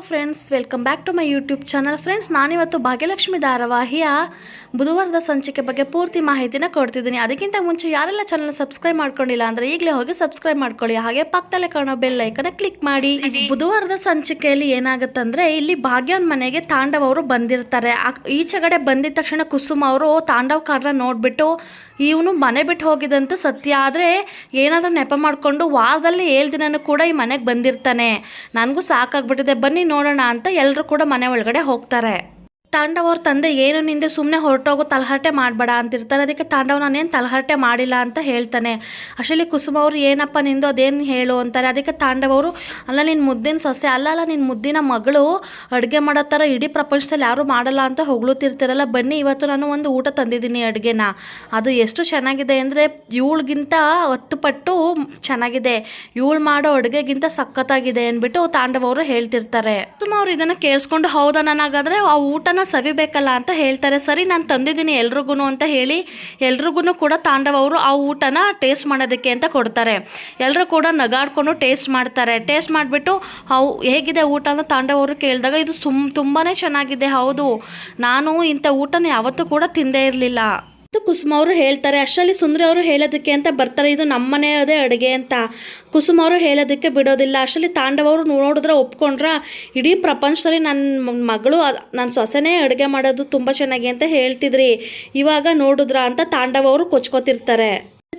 Friends, welcome back to my YouTube channel. Friends, ನಾನಿವತ್ತು ಭಾಗ್ಯಲಕ್ಷ್ಮಿ ಧಾರಾವಾಹಿಯ ಬುಧವಾರದ ಸಂಚಿಕೆ ಬಗ್ಗೆ ಪೂರ್ತಿ ಮಾಹಿತಿನ ಕೊಡ್ತಿದ್ದೀನಿ. ಅದಕ್ಕಿಂತ ಮುಂಚೆ ಯಾರೆಲ್ಲ ಚಾನಲ್ ಸಬ್ಸ್ಕ್ರೈಬ್ ಮಾಡ್ಕೊಂಡಿಲ್ಲ ಅಂದರೆ ಈಗಲೇ ಹೋಗಿ ಸಬ್ಸ್ಕ್ರೈಬ್ ಮಾಡ್ಕೊಳ್ಳಿ. ಹಾಗೆ ಪಕ್ಕದಲ್ಲೇ ಕಾಣೋ ಬೆಲ್ ಐಕನ್ನ ಕ್ಲಿಕ್ ಮಾಡಿ. ಬುಧವಾರದ ಸಂಚಿಕೆಯಲ್ಲಿ ಏನಾಗುತ್ತಂದ್ರೆ, ಇಲ್ಲಿ ಭಾಗ್ಯನ ಮನೆಗೆ ತಾಂಡವ್ ಅವರು ಬಂದಿರ್ತಾರೆ. ಈಚೆಗಡೆ ಬಂದಿದ ತಕ್ಷಣ ಕುಸುಮ ಅವರು ತಾಂಡವ್ ಕಾರ್ನ ನೋಡ್ಬಿಟ್ಟು ಇವನು ಮನೆ ಬಿಟ್ಟು ಹೋಗಿದಂತೂ ಸತ್ಯ, ಆದರೆ ಏನಾದರೂ ನೆಪ ಮಾಡಿಕೊಂಡು ವಾರದಲ್ಲಿ 7 ದಿನನೂ ಕೂಡ ಈ ಮನೆಗೆ ಬಂದಿರ್ತಾನೆ. ನನಗೂ ಸಾಕಾಗ್ಬಿಟ್ಟಿದೆ, ಬನ್ನಿ ನೋಡೋಣ ಅಂತ ಎಲ್ಲರೂ ಕೂಡ ಮನೆ ಒಳಗಡೆ ಹೋಗ್ತಾರೆ. ತಾಂಡವ್ ಅವ್ರ ತಂದೆ ಏನು ನಿಂದೆ ಸುಮ್ಮನೆ ಹೊರಟೋಗೋ, ತಲಹರಟೆ ಮಾಡಬೇಡ ಅಂತಿರ್ತಾರೆ. ಅದಕ್ಕೆ ತಾಂಡವ್ ನಾನೇನು ತಲಹರಟೆ ಮಾಡಿಲ್ಲ ಅಂತ ಹೇಳ್ತಾನೆ. ಅಷ್ಟರಲ್ಲಿ ಕುಸುಮ ಅವರು ಏನಪ್ಪ ನಿಂದು ಅದೇನು ಹೇಳು ಅಂತಾರೆ. ಅದಕ್ಕೆ ತಾಂಡವ್ ಅವರು, ಅಲ್ಲ ನಿನ್ನ ಮುದ್ದಿನ ಸೊಸೆ ಅಲ್ಲ ನಿನ್ನ ಮುದ್ದಿನ ಮಗಳು ಅಡುಗೆ ಮಾಡೋ ಥರ ಇಡೀ ಪ್ರಪಂಚದಲ್ಲಿ ಯಾರೂ ಮಾಡಲ್ಲ ಅಂತ ಹೊಗಳುತ್ತಿರ್ತಿರಲ್ಲ, ಬನ್ನಿ ಇವತ್ತು ನಾನು ಒಂದು ಊಟ ತಂದಿದ್ದೀನಿ ಅಡುಗೆನ, ಅದು ಎಷ್ಟು ಚೆನ್ನಾಗಿದೆ ಅಂದರೆ ಇವಳಿಗಿಂತ 10 ಪಟ್ಟು ಚೆನ್ನಾಗಿದೆ, ಇವಳು ಮಾಡೋ ಅಡುಗೆಗಿಂತ ಸಖತ್ತಾಗಿದೆ ಅಂದ್ಬಿಟ್ಟು ತಾಂಡವ್ ಅವರು ಹೇಳ್ತಿರ್ತಾರೆ. ಕುಸುಮ ಅವರು ಇದನ್ನು ಕೇಳಿಸ್ಕೊಂಡು, ಹೌದಾ ನನಗಾದರೆ ಆ ಊಟನ ಸವಿಬೇಕಲ್ಲ ಅಂತ ಹೇಳ್ತಾರೆ. ಸರಿ ನಾನು ತಂದಿದ್ದೀನಿ ಎಲ್ರಿಗೂ ಅಂತ ಹೇಳಿ ಎಲ್ರಿಗೂ ಕೂಡ ತಾಂಡವ್ ಅವರು ಆ ಊಟನ ಟೇಸ್ಟ್ ಮಾಡೋದಕ್ಕೆ ಅಂತ ಕೊಡ್ತಾರೆ. ಎಲ್ಲರೂ ಕೂಡ ನಗಾಡ್ಕೊಂಡು ಟೇಸ್ಟ್ ಮಾಡ್ತಾರೆ. ಟೇಸ್ಟ್ ಮಾಡಿಬಿಟ್ಟು ಹೇಗಿದೆ ಊಟ ಅಂತ ತಾಂಡವ್ ಅವರು ಕೇಳಿದಾಗ ಇದು ತುಂಬಾ ಚೆನ್ನಾಗಿದೆ, ಹೌದು ನಾನು ಇಂಥ ಊಟನ ಯಾವತ್ತೂ ಕೂಡ ತಿಂದೇ ಇರಲಿಲ್ಲ ಅಂತ ಕುಸುಮ ಅವರು ಹೇಳ್ತಾರೆ. ಅಷ್ಟರಲ್ಲಿ ಸುಂದರಿ ಅವರು ಹೇಳೋದಕ್ಕೆ ಅಂತ ಬರ್ತಾರೆ, ಇದು ನಮ್ಮನೆಯದೇ ಅಡುಗೆ ಅಂತ. ಕುಸುಮ ಅವರು ಹೇಳೋದಕ್ಕೆ ಬಿಡೋದಿಲ್ಲ. ಅಷ್ಟರಲ್ಲಿ ತಾಂಡವ್ ಅವರು ನೋಡಿದ್ರೆ ಒಪ್ಕೊಂಡ್ರ, ಇಡೀ ಪ್ರಪಂಚದಲ್ಲಿ ನನ್ನ ಮಗಳು ನನ್ನ ಸೊಸೆನೇ ಅಡುಗೆ ಮಾಡೋದು ತುಂಬ ಚೆನ್ನಾಗಿ ಅಂತ ಹೇಳ್ತಿದ್ರಿ, ಇವಾಗ ನೋಡಿದ್ರ ಅಂತ ತಾಂಡವ್ ಅವರು ಕೊಚ್ಕೋತಿರ್ತಾರೆ.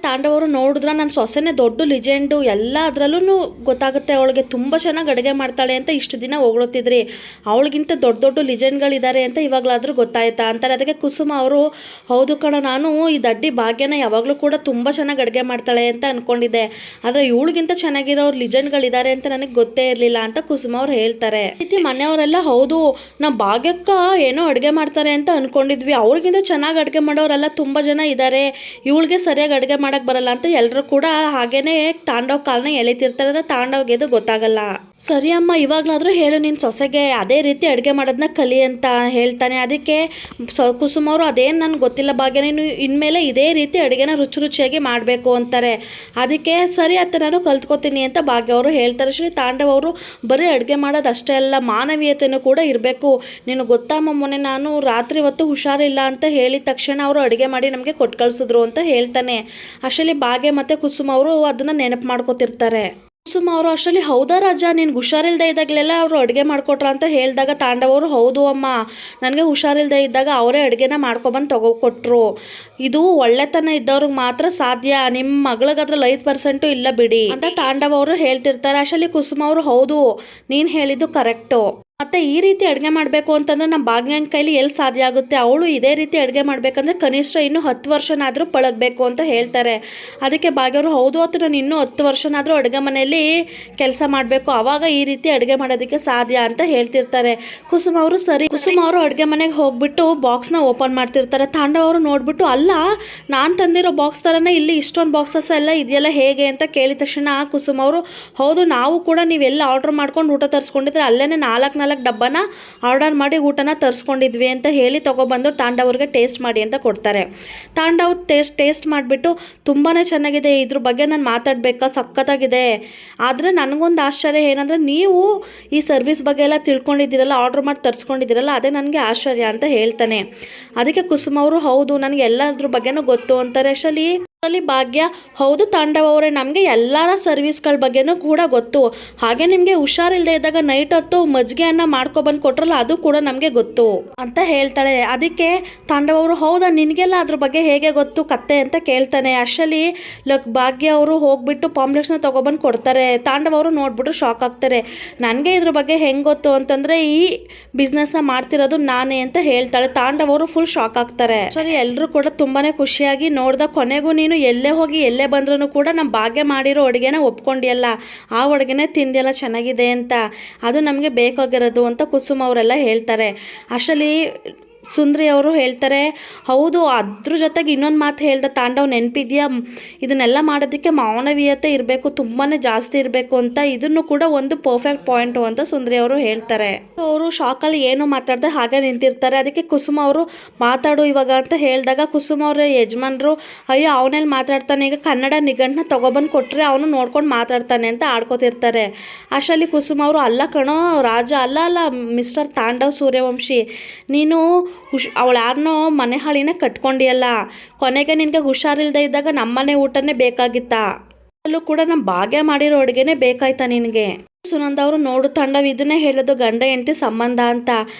ತಾಂಡವ್ ಅವರು ನೋಡಿದ್ರೆ ನನ್ನ ಸೊಸೆನೇ ದೊಡ್ಡ ಲಿಜೆಂಡು, ಎಲ್ಲ ಅದರಲ್ಲೂ ಗೊತ್ತಾಗುತ್ತೆ ಅವಳಿಗೆ ತುಂಬ ಚೆನ್ನಾಗಿ ಅಡುಗೆ ಮಾಡ್ತಾಳೆ ಅಂತ ಇಷ್ಟು ದಿನ ಹೊಗಳುತ್ತಿದ್ರಿ, ಅವಳಿಗಿಂತ ದೊಡ್ಡ ಲಿಜೆಂಡ್ಗಳಿದ್ದಾರೆ ಅಂತ ಇವಾಗಲಾದರೂ ಗೊತ್ತಾಯ್ತಾ ಅಂತಾರೆ. ಅದಕ್ಕೆ ಕುಸುಮ ಅವರು, ಹೌದು ಕಣ, ನಾನು ಈ ದಡ್ಡಿ ಭಾಗ್ಯನ ಯಾವಾಗಲೂ ಕೂಡ ತುಂಬ ಚೆನ್ನಾಗಿ ಅಡುಗೆ ಮಾಡ್ತಾಳೆ ಅಂತ ಅಂದ್ಕೊಂಡಿದ್ದೆ, ಆದರೆ ಇವಳಿಗಿಂತ ಚೆನ್ನಾಗಿರೋರು ಲಿಜೆಂಡ್ಗಳಿದ್ದಾರೆ ಅಂತ ನನಗೆ ಗೊತ್ತೇ ಇರಲಿಲ್ಲ ಅಂತ ಕುಸುಮ ಅವ್ರು ಹೇಳ್ತಾರೆ. ರೀತಿ ಮನೆಯವರೆಲ್ಲ, ಹೌದು ನಮ್ಮ ಭಾಗ್ಯಕ್ಕ ಏನೋ ಅಡುಗೆ ಮಾಡ್ತಾರೆ ಅಂತ ಅಂದ್ಕೊಂಡಿದ್ವಿ, ಅವ್ರಿಗಿಂತ ಚೆನ್ನಾಗಿ ಅಡುಗೆ ಮಾಡೋರೆಲ್ಲ ತುಂಬ ಜನ ಇದ್ದಾರೆ, ಇವಳಿಗೆ ಸರಿಯಾಗಿ ಅಡುಗೆ ಮಾಡಕ್ಕೆ ಬರಲ್ಲ ಅಂತ ಎಲ್ಲರೂ ಕೂಡ ಹಾಗೇನೆ ತಾಂಡವ್ ಕಾಲನ್ನ ಎಳಿತಿರ್ತಾರೆ. ತಾಂಡವ್ಗೆ ಇದು ಗೊತ್ತಾಗಲ್ಲ. ಸರಿ ಅಮ್ಮ, ಇವಾಗಲಾದರೂ ಹೇಳು ನಿನ್ನ ಸೊಸೆಗೆ ಅದೇ ರೀತಿ ಅಡುಗೆ ಮಾಡೋದನ್ನ ಕಲಿ ಅಂತ ಹೇಳ್ತಾನೆ. ಅದಕ್ಕೆ ಕುಸುಮ ಅವರು, ಅದೇನು ನನಗೆ ಗೊತ್ತಿಲ್ಲ ಭಾಗ್ಯ, ನೀನು ಇನ್ಮೇಲೆ ಇದೇ ರೀತಿ ಅಡುಗೆನ ರುಚಿಯಾಗಿ ಮಾಡಬೇಕು ಅಂತಾರೆ. ಅದಕ್ಕೆ ಸರಿ ಅತ್ತ ನಾನು ಕಲ್ತ್ಕೋತೀನಿ ಅಂತ ಭಾಗ್ಯ ಅವರು ಹೇಳ್ತಾರೆ. ಶ್ರೀ ತಾಂಡವ್ ಅವರು, ಬರೀ ಅಡುಗೆ ಮಾಡೋದು ಅಷ್ಟೇ ಅಲ್ಲ, ಮಾನವೀಯತೆಯೂ ಕೂಡ ಇರಬೇಕು. ನೀನು ಗೊತ್ತಮ್ಮ, ಮೊನ್ನೆ ನಾನು ರಾತ್ರಿ ಹೊತ್ತು ಹುಷಾರಿಲ್ಲ ಅಂತ ಹೇಳಿದ ತಕ್ಷಣ ಅವರು ಅಡುಗೆ ಮಾಡಿ ನಮಗೆ ಕೊಟ್ಟು ಕಳಿಸಿದ್ರು ಅಂತ ಹೇಳ್ತಾನೆ. ಅಷ್ಟರಲ್ಲಿ ಭಾಗ್ಯ ಮತ್ತು ಕುಸುಮ ಅವರು ಅದನ್ನು ನೆನಪು ಮಾಡ್ಕೋತಿರ್ತಾರೆ. ಕುಸುಮ ಅವರು ಅಷ್ಟರಲ್ಲಿ, ಹೌದಾ ರಾಜ, ನಿನ್ಗೆ ಹುಷಾರಿಲ್ಲದೆ ಇದ್ದಾಗಲೆಲ್ಲ ಅವರು ಅಡುಗೆ ಮಾಡಿಕೊಟ್ರ ಅಂತ ಹೇಳಿದಾಗ ತಾಂಡವ್ ಅವರು, ಹೌದು ಅಮ್ಮ, ನನಗೆ ಹುಷಾರಿಲ್ಲದೆ ಇದ್ದಾಗ ಅವರೇ ಅಡುಗೆನ ಮಾಡ್ಕೊಬಂದು ಕೊಟ್ಟರು, ಇದು ಒಳ್ಳೆತನ ಇದ್ದವ್ರಿಗೆ ಮಾತ್ರ ಸಾಧ್ಯ, ನಿಮ್ಮ ಮಗಳಿಗಾದ್ರಲ್ಲಿ 5% ಇಲ್ಲ ಬಿಡಿ ಅಂತ ತಾಂಡವ್ ಅವರು ಹೇಳ್ತಿರ್ತಾರೆ. ಅಷ್ಟರಲ್ಲಿ ಕುಸುಮ ಅವರು, ಹೌದು ನೀನು ಹೇಳಿದ್ದು ಕರೆಕ್ಟು, ಮತ್ತು ಈ ರೀತಿ ಅಡುಗೆ ಮಾಡಬೇಕು ಅಂತಂದ್ರೆ ನಮ್ಮ ಭಾಗ್ಯನ ಕೈಲಿ ಎಲ್ಲಿ ಸಾಧ್ಯ ಆಗುತ್ತೆ, ಅವಳು ಇದೇ ರೀತಿ ಅಡುಗೆ ಮಾಡಬೇಕಂದ್ರೆ ಕನಿಷ್ಠ ಇನ್ನೂ 10 ವರ್ಷನಾದರೂ ಪಳಗಬೇಕು ಅಂತ ಹೇಳ್ತಾರೆ. ಅದಕ್ಕೆ ಭಾಗ್ಯವರು, ಹೌದು ಅತ್ತು, ನಾನು ಇನ್ನೂ 10 ವರ್ಷನಾದರೂ ಅಡುಗೆ ಮನೆಯಲ್ಲಿ ಕೆಲಸ ಮಾಡಬೇಕು, ಆವಾಗ ಈ ರೀತಿ ಅಡುಗೆ ಮಾಡೋದಕ್ಕೆ ಸಾಧ್ಯ ಅಂತ ಹೇಳ್ತಿರ್ತಾರೆ. ಕುಸುಮ ಅವರು, ಸರಿ. ಕುಸುಮ ಅವರು ಅಡುಗೆ ಮನೆಗೆ ಹೋಗ್ಬಿಟ್ಟು ಬಾಕ್ಸ್ನ ಓಪನ್ ಮಾಡ್ತಿರ್ತಾರೆ. ತಾಂಡವ್ ಅವರು ನೋಡಿಬಿಟ್ಟು, ಅಲ್ಲ ನಾನು ತಂದಿರೋ ಬಾಕ್ಸ್ ಥರನೇ ಇಲ್ಲಿ ಇಷ್ಟೊಂದು ಬಾಕ್ಸಸ್ ಎಲ್ಲ ಇದೆಯಲ್ಲ ಹೇಗೆ ಅಂತ ಕೇಳಿದ ತಕ್ಷಣ ಕುಸುಮ ಅವರು, ಹೌದು ನಾವು ಕೂಡ ನೀವೆಲ್ಲ ಆರ್ಡ್ರ್ ಮಾಡ್ಕೊಂಡು ಊಟ ತರಿಸ್ಕೊಂಡಿದ್ರೆ ಅಲ್ಲೇ 4 ಡಬ್ಬನ ಆರ್ಡರ್ ಮಾಡಿ ಊಟನ ತರಿಸ್ಕೊಂಡಿದ್ವಿ ಅಂತ ಹೇಳಿ ತೊಗೊಬಂದು ತಾಂಡವ್ರಿಗೆ ಟೇಸ್ಟ್ ಮಾಡಿ ಅಂತ ಕೊಡ್ತಾರೆ. ತಾಂಡವ್ ಟೇಸ್ಟ್ ಮಾಡಿಬಿಟ್ಟು, ತುಂಬಾ ಚೆನ್ನಾಗಿದೆ, ಇದ್ರ ಬಗ್ಗೆ ನಾನು ಮಾತಾಡಬೇಕಾ, ಸಖತ್ತಾಗಿದೆ, ಆದರೆ ನನಗೊಂದು ಆಶ್ಚರ್ಯ ಏನಂದರೆ ನೀವು ಈ ಸರ್ವಿಸ್ ಬಗ್ಗೆ ಎಲ್ಲ ತಿಳ್ಕೊಂಡಿದ್ದೀರಲ್ಲ, ಆರ್ಡ್ರ್ ಮಾಡಿ ತರಿಸ್ಕೊಂಡಿದ್ದೀರಲ್ಲ, ಅದೇ ನನಗೆ ಆಶ್ಚರ್ಯ ಅಂತ ಹೇಳ್ತಾನೆ. ಅದಕ್ಕೆ ಕುಸುಮ ಅವರು, ಹೌದು ನನಗೆ ಎಲ್ಲದ್ರ ಬಗ್ಗೆನೂ ಗೊತ್ತು ಅಂತಾರೆ. ಅಲ್ಲಿ ಭಾಗ್ಯ, ಹೌದು ತಾಂಡವ್ ಅವರೇ, ನಮಗೆ ಎಲ್ಲರ ಸರ್ವಿಸ್ಗಳ ಬಗ್ಗೆನೂ ಕೂಡ ಗೊತ್ತು, ಹಾಗೆ ನಿಮಗೆ ಹುಷಾರಿಲ್ಲದೆ ಇದ್ದಾಗ ನೈಟ್ ಹೊತ್ತು ಮಜ್ಜಿಗೆ ಅನ್ನ ಮಾಡ್ಕೊಬಂದು ಕೊಟ್ರಲ್ಲ, ಅದು ಕೂಡ ನಮಗೆ ಗೊತ್ತು ಅಂತ ಹೇಳ್ತಾಳೆ. ಅದಕ್ಕೆ ತಾಂಡವ್ ಅವರು, ಹೌದಾ ನಿನಗೆಲ್ಲ ಅದ್ರ ಬಗ್ಗೆ ಹೇಗೆ ಗೊತ್ತು ಕತ್ತೆ ಅಂತ ಕೇಳ್ತಾನೆ. ಅಷ್ಟರಲ್ಲಿ ಭಾಗ್ಯ ಅವರು ಹೋಗ್ಬಿಟ್ಟು ಪಾಂಪ್ಲೆಟ್ಸ್ನ ತೊಗೊಬಂದು ಕೊಡ್ತಾರೆ. ತಾಂಡವ್ ಅವರು ನೋಡ್ಬಿಟ್ಟು ಶಾಕ್ ಆಗ್ತಾರೆ. ನನಗೆ ಇದ್ರ ಬಗ್ಗೆ ಹೆಂಗೆ ಗೊತ್ತು ಅಂತಂದರೆ ಈ ಬಿಸ್ನೆಸ್ನ ಮಾಡ್ತಿರೋದು ನಾನೇ ಅಂತ ಹೇಳ್ತಾಳೆ. ತಾಂಡವ್ ಅವರು ಫುಲ್ ಶಾಕ್ ಆಗ್ತಾರೆ. ಸರಿ, ಎಲ್ಲರೂ ಕೂಡ ತುಂಬಾ ಖುಷಿಯಾಗಿ ನೋಡ್ದ. ಕೊನೆಗೂ ನೀನು ಎಲ್ಲೇ ಹೋಗಿ ಎಲ್ಲೇ ಬಂದ್ರೂ ಕೂಡ ನಮ್ಮ ಭಾಗ್ಯ ಮಾಡಿರೋ ಅಡುಗೆನ ಒಪ್ಕೊಂಡಿಯಲ್ಲ, ಆ ಅಡುಗೆನೇ ತಿಂದಿಯಲ್ಲ ಚೆನ್ನಾಗಿದೆ ಅಂತ, ಅದು ನಮಗೆ ಬೇಕಾಗಿರೋದು ಅಂತ ಕುಸುಮ ಅವರೆಲ್ಲ ಹೇಳ್ತಾರೆ. ಅಷ್ಟರಲ್ಲಿ ಸುಂದ್ರಿ ಅವರು ಹೇಳ್ತಾರೆ, ಹೌದು ಅದ್ರ ಜೊತೆಗೆ ಇನ್ನೊಂದು ಮಾತು ಹೇಳ್ದ ತಾಂಡವ್ ನೆನಪಿದ್ಯಾ, ಇದನ್ನೆಲ್ಲ ಮಾಡೋದಕ್ಕೆ ಮಾನವೀಯತೆ ಇರಬೇಕು, ತುಂಬಾ ಜಾಸ್ತಿ ಇರಬೇಕು ಅಂತ. ಇದನ್ನು ಕೂಡ ಒಂದು ಪರ್ಫೆಕ್ಟ್ ಪಾಯಿಂಟು ಅಂತ ಸುಂದ್ರಿ ಅವರು ಹೇಳ್ತಾರೆ. ಅವರು ಶಾಕಲ್ಲಿ ಏನು ಮಾತಾಡ್ದೆ ಹಾಗೆ ನಿಂತಿರ್ತಾರೆ. ಅದಕ್ಕೆ ಕುಸುಮ ಅವರು ಮಾತಾಡು ಇವಾಗ ಅಂತ ಹೇಳಿದಾಗ ಕುಸುಮ ಅವರ ಯಜಮಾನ್ರು, ಅಯ್ಯೋ ಅವನಲ್ಲಿ ಮಾತಾಡ್ತಾನೆ, ಈಗ ಕನ್ನಡ ನಿಘಂಟನ್ನ ತೊಗೊಬಂದು ಕೊಟ್ಟರೆ ಅವನು ನೋಡ್ಕೊಂಡು ಮಾತಾಡ್ತಾನೆ ಅಂತ ಆಡ್ಕೋತಿರ್ತಾರೆ. ಅಷ್ಟರಲ್ಲಿ ಕುಸುಮ ಅವರು, ಅಲ್ಲ ಕಣೋ ರಾಜ, ಅಲ್ಲ ಮಿಸ್ಟರ್ ತಾಂಡವ್ ಸೂರ್ಯವಂಶಿ, ನೀನು ಅವಳು ಯಾರನ್ನೋ ಮನೆ ಹಾಳಿನ ಕಟ್ಕೊಂಡಿಯಲ್ಲ, ಕೊನೆಗೆ ನಿನಗೆ ಹುಷಾರಿಲ್ಲದೆ ಇದ್ದಾಗ ನಮ್ಮನೆ ಊಟನೇ ಬೇಕಾಗಿತ್ತಾ, ಅಲ್ಲೂ ಕೂಡ ನಮ್ಮ ಭಾಗ್ಯ ಮಾಡಿರೋ ಅಡುಗೆನೇ ಬೇಕಾಯ್ತಾ ನಿನಗೆ. ಸುನಂದ ಅವರು, ನೋಡು ತಾಂಡವ್ ಇದನ್ನೇ ಹೇಳೋದು ಗಂಡ ಹೆಂಡತಿ ಸಂಬಂಧ ಅಂತ.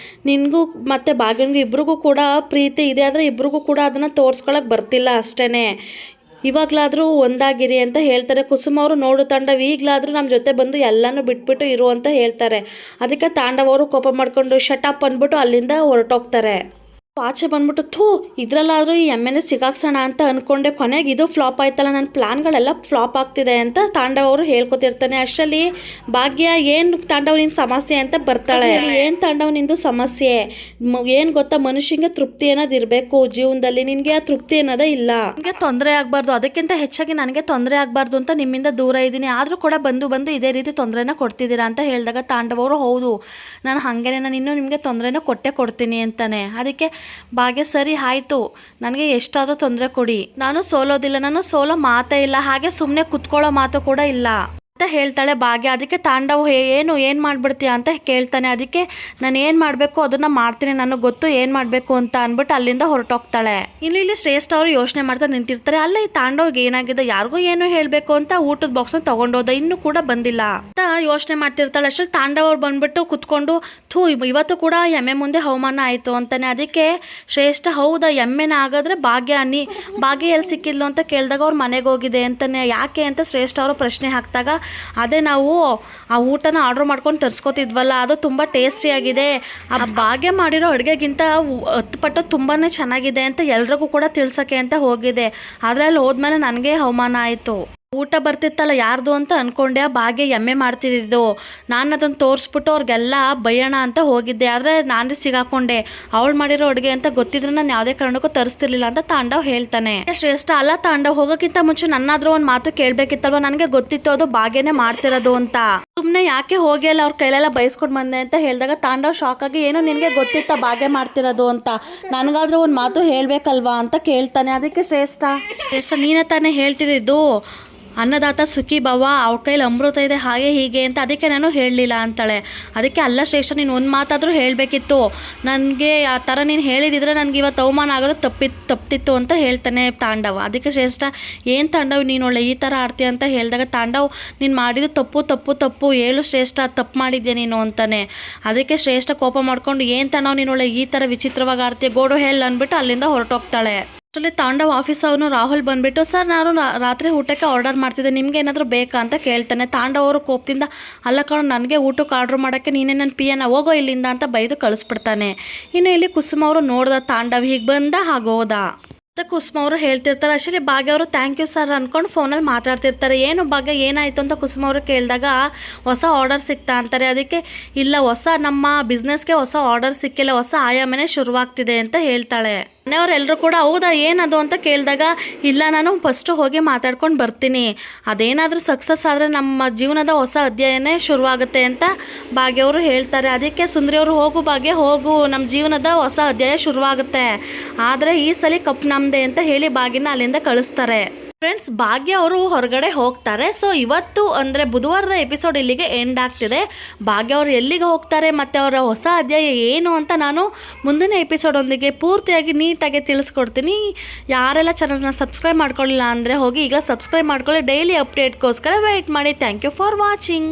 ನಿನಗೂ ಮತ್ತು ಭಾಗ್ಯನಿಗೂ ಇಬ್ರಿಗೂ ಕೂಡ ಪ್ರೀತಿ ಇದೆ, ಆದರೆ ಇಬ್ರಿಗೂ ಕೂಡ ಅದನ್ನು ತೋರಿಸ್ಕೊಳಕ್ಕೆ ಬರ್ತಿಲ್ಲ ಅಷ್ಟೇ. ಇವಾಗಲಾದರೂ ಒಂದಾಗಿರಿ ಅಂತ ಹೇಳ್ತಾರೆ. ಕುಸುಮ ಅವರು, ನೋಡು ತಾಂಡವ್ ಈಗಲಾದರೂ ನಮ್ಮ ಜೊತೆ ಬಂದು ಎಲ್ಲನೂ ಬಿಟ್ಬಿಟ್ಟು ಇರು ಅಂತ ಹೇಳ್ತಾರೆ. ಅದಕ್ಕೆ ತಾಂಡವ್ ಅವರು ಕೋಪ ಮಾಡಿಕೊಂಡು ಶಟಪ್ ಅಂದ್ಬಿಟ್ಟು ಅಲ್ಲಿಂದ ಹೊರಟೋಗ್ತಾರೆ. ಆಚೆ ಬಂದ್ಬಿಟ್ಟು, ಇದರಲ್ಲಾದರೂ ಈ ಎಮ್ಮೆನೇ ಸಿಗಾಕ್ಸೋಣ ಅಂತ ಅಂದ್ಕೊಂಡೆ, ಕೊನೆಗೆ ಇದು ಫ್ಲಾಪ್ ಆಯ್ತಲ್ಲ, ನನ್ನ ಪ್ಲಾನ್ಗಳೆಲ್ಲ ಫ್ಲಾಪ್ ಆಗ್ತಿದೆ ಅಂತ ತಾಂಡವ್ ಅವರು ಹೇಳ್ಕೊತಿರ್ತಾನೆ. ಅಷ್ಟರಲ್ಲಿ ಭಾಗ್ಯ, ಏನು ತಾಂಡವ್ ನಿನ್ನ ಸಮಸ್ಯೆ ಅಂತ ಬರ್ತಾಳೆ. ಏನು ತಾಂಡವ್ ನಿಂದು ಸಮಸ್ಯೆ ಏನು ಗೊತ್ತಾ, ಮನುಷ್ಯಂಗೆ ತೃಪ್ತಿ ಅನ್ನೋದು ಇರಬೇಕು ಜೀವನದಲ್ಲಿ, ನಿನಗೆ ಆ ತೃಪ್ತಿ ಅನ್ನೋದೇ ಇಲ್ಲ, ನಿನಗೆ ತೊಂದರೆ ಆಗಬಾರ್ದು, ಅದಕ್ಕಿಂತ ಹೆಚ್ಚಾಗಿ ನನಗೆ ತೊಂದರೆ ಆಗಬಾರ್ದು ಅಂತ ನಿಮ್ಮಿಂದ ದೂರ ಇದ್ದೀನಿ, ಆದರೂ ಕೂಡ ಬಂದು ಇದೇ ರೀತಿ ತೊಂದರೆನ ಕೊಡ್ತಿದ್ದೀರಾ ಅಂತ ಹೇಳಿದಾಗ ತಾಂಡವ್ ಅವರು, ಹೌದು ನಾನು ಹಾಗೇನೆ, ನಾನು ಇನ್ನೂ ನಿಮಗೆ ತೊಂದರೆನ ಕೊಡ್ತೀನಿ ಅಂತಾನೆ. ಅದಕ್ಕೆ ಭಾಗ್ಯ, ಸರಿ ಆಯಿತು, ನನಗೆ ಎಷ್ಟಾದರೂ ತೊಂದರೆ ಕೊಡಿ, ನಾನು ಸೋಲೋದಿಲ್ಲ, ನಾನು ಸೋಲೋ ಮಾತೇ ಇಲ್ಲ, ಹಾಗೆ ಸುಮ್ಮನೆ ಕುತ್ಕೊಳ್ಳೋ ಮಾತು ಕೂಡ ಇಲ್ಲ ಅಂತ ಹೇಳ್ತಾಳೆ ಭಾಗ್ಯ. ಅದಕ್ಕೆ ತಾಂಡವ್, ಏನು ಮಾಡಿಬಿಡ್ತೀಯ ಅಂತ ಕೇಳ್ತಾನೆ. ಅದಕ್ಕೆ ನಾನು ಏನು ಮಾಡಬೇಕು ಅದನ್ನು ಮಾಡ್ತೀನಿ, ನನಗೆ ಗೊತ್ತು ಏನು ಮಾಡಬೇಕು ಅಂತ ಅಂದ್ಬಿಟ್ಟು ಅಲ್ಲಿಂದ ಹೊರಟೋಗ್ತಾಳೆ. ಇಲ್ಲಿ ಶ್ರೇಷ್ಠ ಅವರು ಯೋಚನೆ ಮಾಡ್ತಾ ನಿಂತಿರ್ತಾರೆ. ಅಲ್ಲ ಈ ತಾಂಡವ್ಗೆ ಏನಾಗಿದೆ, ಯಾರಿಗೂ ಏನು ಹೇಳಬೇಕು ಅಂತ ಊಟದ ಬಾಕ್ಸ್ನ ತೊಗೊಂಡೋದ, ಇನ್ನೂ ಕೂಡ ಬಂದಿಲ್ಲ ಅಂತ ಯೋಚನೆ ಮಾಡ್ತಿರ್ತಾಳೆ. ಅಷ್ಟರಲ್ಲಿ ತಾಂಡವ್ ಅವ್ರು ಬಂದ್ಬಿಟ್ಟು ಕುತ್ಕೊಂಡು, ಇವತ್ತು ಕೂಡ ಎಮ್ಮೆ ಮುಂದೆ ಅವಮಾನ ಆಯಿತು ಅಂತಾನೆ. ಅದಕ್ಕೆ ಶ್ರೇಷ್ಠ, ಹೌದಾ ಎಮ್ಮೆನ ಆಗಾದ್ರೆ ಭಾಗ್ಯ ಎಲ್ಲಿ ಸಿಕ್ಕಿದ್ಲು ಅಂತ ಕೇಳಿದಾಗ ಅವ್ರ ಮನೆಗೆ ಹೋಗಿದೆ ಅಂತಾನೆ. ಯಾಕೆ ಅಂತ ಶ್ರೇಷ್ಠ ಅವರು ಪ್ರಶ್ನೆ ಹಾಕಿದಾಗ, ಅದೇ ನಾವು ಆ ಊಟನ ಆರ್ಡ್ರ್ ಮಾಡ್ಕೊಂಡು ತರಿಸ್ಕೊತಿದ್ವಲ್ಲ, ಅದು ತುಂಬ ಟೇಸ್ಟಿಯಾಗಿದೆ, ಆ ಭಾಗ್ಯ ಮಾಡಿರೋ ಅಡುಗೆಗಿಂತ 10 ಪಟ್ಟು ತುಂಬಾ ಚೆನ್ನಾಗಿದೆ ಅಂತ ಎಲ್ರಿಗೂ ಕೂಡ ತಿಳ್ಸೋಕ್ಕೆ ಅಂತ ಹೋಗಿದೆ. ಆದರೆ ಅಲ್ಲಿ ಹೋದ್ಮೇಲೆ ನನಗೆ ಅವಮಾನ ಆಯಿತು. ಊಟ ಬರ್ತಿತ್ತಲ್ಲ ಯಾರ್ದು ಅಂತ ಅಂದ್ಕೊಂಡೆ, ಆ ಭಾಗ್ಯ ಎಮ್ಮೆ ಮಾಡ್ತಿದ್ದು, ನಾನು ಅದನ್ನು ತೋರಿಸ್ಬಿಟ್ಟು ಅವ್ರಿಗೆಲ್ಲ ಬೈಯೋಣ ಅಂತ ಹೋಗಿದ್ದೆ, ಆದರೆ ನಾನೇ ಸಿಗಾಕೊಂಡೆ, ಅವಳು ಮಾಡಿರೋ ಅಡುಗೆ ಅಂತ ಗೊತ್ತಿದ್ರೆ ನಾನು ಯಾವುದೇ ಕಾರಣಕ್ಕೂ ತರಿಸ್ತಿರ್ಲಿಲ್ಲ ಅಂತ ತಾಂಡವ್ ಹೇಳ್ತಾನೆ. ಶ್ರೇಷ್ಠ, ಅಲ್ಲ ತಾಂಡವ್, ಹೋಗೋಕ್ಕಿಂತ ಮುಂಚೆ ನನ್ನಾದ್ರೂ ಒಂದು ಮಾತು ಕೇಳಬೇಕಿತ್ತಲ್ವ, ನನಗೆ ಗೊತ್ತಿತ್ತು ಅದು ಭಾಗ್ಯನೇ ಮಾಡ್ತಿರೋದು ಅಂತ, ಸುಮ್ಮನೆ ಯಾಕೆ ಹೋಗಿ ಅಲ್ಲ ಅವ್ರ ಕೈಲೆಲ್ಲ ಬೈಸ್ಕೊಂಡು ಬಂದೆ ಅಂತ ಹೇಳಿದಾಗ ತಾಂಡವ್ ಶಾಕ್ ಆಗಿ, ಏನೋ ನಿನಗೆ ಗೊತ್ತಿತ್ತ ಭಾಗ್ಯ ಮಾಡ್ತಿರೋದು ಅಂತ, ನನಗಾದ್ರೂ ಒಂದು ಮಾತು ಹೇಳಬೇಕಲ್ವಾ ಅಂತ ಕೇಳ್ತಾನೆ. ಅದಕ್ಕೆ ಶ್ರೇಷ್ಠ, ನೀನೇ ತಾನೇ ಹೇಳ್ತಿದ್ದು ಅನ್ನದಾತ ಸುಖಿ ಭವ, ಅವ್ರ ಕೈಲಿ ಅಮೃತ ಇದೆ ಹಾಗೆ ಹೀಗೆ ಅಂತ, ಅದಕ್ಕೆ ನಾನು ಹೇಳಲಿಲ್ಲ ಅಂತಾಳೆ. ಅದಕ್ಕೆ ಅಲ್ಲ ಶ್ರೇಷ್ಠ, ನೀನು ಒಂದು ಮಾತಾದರೂ ಹೇಳಬೇಕಿತ್ತು, ನನಗೆ ಆ ಥರ ನೀನು ಹೇಳಿದಿದ್ರೆ ನನಗೆ ಇವತ್ತು ಅವಮಾನ ಆಗೋದು ತಪ್ಪಿತ್ತು ಅಂತ ಹೇಳ್ತಾನೆ ತಾಂಡವ್. ಅದಕ್ಕೆ ಶ್ರೇಷ್ಠ, ಏನು ತಾಂಡವ್ ನೀನು ಒಳ್ಳೆ ಈ ಥರ ಆಡ್ತೀಯ ಅಂತ ಹೇಳಿದಾಗ ತಾಂಡವ್, ನೀನು ಮಾಡಿದ್ದು ತಪ್ಪು ಹೇಳು ಶ್ರೇಷ್ಠ, ತಪ್ಪು ಮಾಡಿದ್ಯಾ ನೀನು ಅಂತಾನೆ. ಅದಕ್ಕೆ ಶ್ರೇಷ್ಠ ಕೋಪ ಮಾಡ್ಕೊಂಡು, ಏನು ತಾಂಡವ್ ನೀನು ಒಳ್ಳೆ ಈ ಥರ ವಿಚಿತ್ರವಾಗಿ ಆಡ್ತೀಯ, ಗೋಡು ಹೇಳು ಅಂದ್ಬಿಟ್ಟು ಅಲ್ಲಿಂದ ಹೊರಟೋಗ್ತಾಳೆ. ಅಷ್ಟರಲ್ಲಿ ತಾಂಡವ್ ಆಫೀಸ್ ಅವನು ರಾಹುಲ್ ಬಂದುಬಿಟ್ಟು, ಸರ್ ನಾನು ರಾತ್ರಿ ಊಟಕ್ಕೆ ಆರ್ಡರ್ ಮಾಡ್ತಿದ್ದೆ, ನಿಮ್ಗೆ ಏನಾದರೂ ಬೇಕಾ ಅಂತ ಕೇಳ್ತಾನೆ. ತಾಂಡವ್ ಅವರು ಕೋಪದಿಂದ, ಅಲ್ಲ ಕಣೋ ನನಗೆ ಊಟಕ್ಕೆ ಆರ್ಡ್ರ್ ಮಾಡೋಕ್ಕೆ ನೀನೇ ನನ್ನ ಪಿಯನ, ಹೋಗೋ ಇಲ್ಲಿಂದ ಅಂತ ಬೈದು ಕಳಿಸ್ಬಿಡ್ತಾನೆ. ಇನ್ನು ಇಲ್ಲಿ ಕುಸುಮ ಅವರು ನೋಡ್ದ ತಾಂಡವ್ ಹೀಗೆ ಬಂದ ಹಾಗೋದ ಅಂತ ಕುಸುಮ ಅವರು ಹೇಳ್ತಿರ್ತಾರೆ. ಅಷ್ಟೇ ಭಾಗ್ಯ ಅವರು ಥ್ಯಾಂಕ್ ಯು ಸರ್ ಅಂದ್ಕೊಂಡು ಫೋನಲ್ಲಿ ಮಾತಾಡ್ತಿರ್ತಾರೆ. ಏನು ಭಾಗ್ಯ ಏನಾಯಿತು ಅಂತ ಕುಸುಮ ಅವರು ಕೇಳಿದಾಗ ಹೊಸ ಆರ್ಡರ್ ಸಿಗ್ತಾ ಅಂತಾರೆ. ಅದಕ್ಕೆ ಇಲ್ಲ, ನಮ್ಮ ಬಿಸ್ನೆಸ್ಗೆ ಹೊಸ ಆರ್ಡರ್ ಸಿಕ್ಕಿಲ್ಲ, ಹೊಸ ಆಯಾಮನೆ ಶುರುವಾಗ್ತಿದೆ ಅಂತ ಹೇಳ್ತಾಳೆ. ಮನೆಯವರೆಲ್ಲರೂ ಕೂಡ ಹೌದಾ ಏನದು ಅಂತ ಕೇಳಿದಾಗ, ಇಲ್ಲ ನಾನು ಫಸ್ಟು ಹೋಗಿ ಮಾತಾಡ್ಕೊಂಡು ಬರ್ತೀನಿ, ಅದೇನಾದರೂ ಸಕ್ಸಸ್ ಆದರೆ ನಮ್ಮ ಜೀವನದ ಹೊಸ ಅಧ್ಯಾಯನೇ ಶುರುವಾಗುತ್ತೆ ಅಂತ ಭಾಗ್ಯವರು ಹೇಳ್ತಾರೆ. ಅದಕ್ಕೆ ಸುಂದರಿಯವರು, ಹೋಗು ಭಾಗ್ಯ ಹೋಗು, ನಮ್ಮ ಜೀವನದ ಹೊಸ ಅಧ್ಯಾಯ ಶುರುವಾಗುತ್ತೆ, ಆದರೆ ಈ ಸಲ ಕಪ್ ನಮ್ಮದೇ ಅಂತ ಹೇಳಿ ಭಾಗ್ಯನ ಅಲ್ಲಿಂದ ಕಳಿಸ್ತಾರೆ. ಫ್ರೆಂಡ್ಸ್, ಭಾಗ್ಯ ಅವರು ಹೊರಗಡೆ ಹೋಗ್ತಾರೆ. ಸೊ ಇವತ್ತು ಅಂದರೆ ಬುಧವಾರದ ಎಪಿಸೋಡ್ ಇಲ್ಲಿಗೆ ಎಂಡ್ ಆಗ್ತಿದೆ. ಭಾಗ್ಯ ಅವರು ಎಲ್ಲಿಗೆ ಹೋಗ್ತಾರೆ ಮತ್ತು ಅವರ ಹೊಸ ಅಧ್ಯಾಯ ಏನು ಅಂತ ನಾನು ಮುಂದಿನ ಎಪಿಸೋಡೊಂದಿಗೆ ಪೂರ್ತಿಯಾಗಿ ನೀಟಾಗಿ ತಿಳಿಸ್ಕೊಡ್ತೀನಿ. ಯಾರೆಲ್ಲ ಚಾನಲ್ನ ಸಬ್ಸ್ಕ್ರೈಬ್ ಮಾಡ್ಕೊಳ್ಳಿಲ್ಲ ಅಂದರೆ ಹೋಗಿ ಈಗ ಸಬ್ಸ್ಕ್ರೈಬ್ ಮಾಡ್ಕೊಳ್ಳಿ. ಡೈಲಿ ಅಪ್ಡೇಟ್ಗೋಸ್ಕರ ವೆಯ್ಟ್ ಮಾಡಿ. Thank you for watching.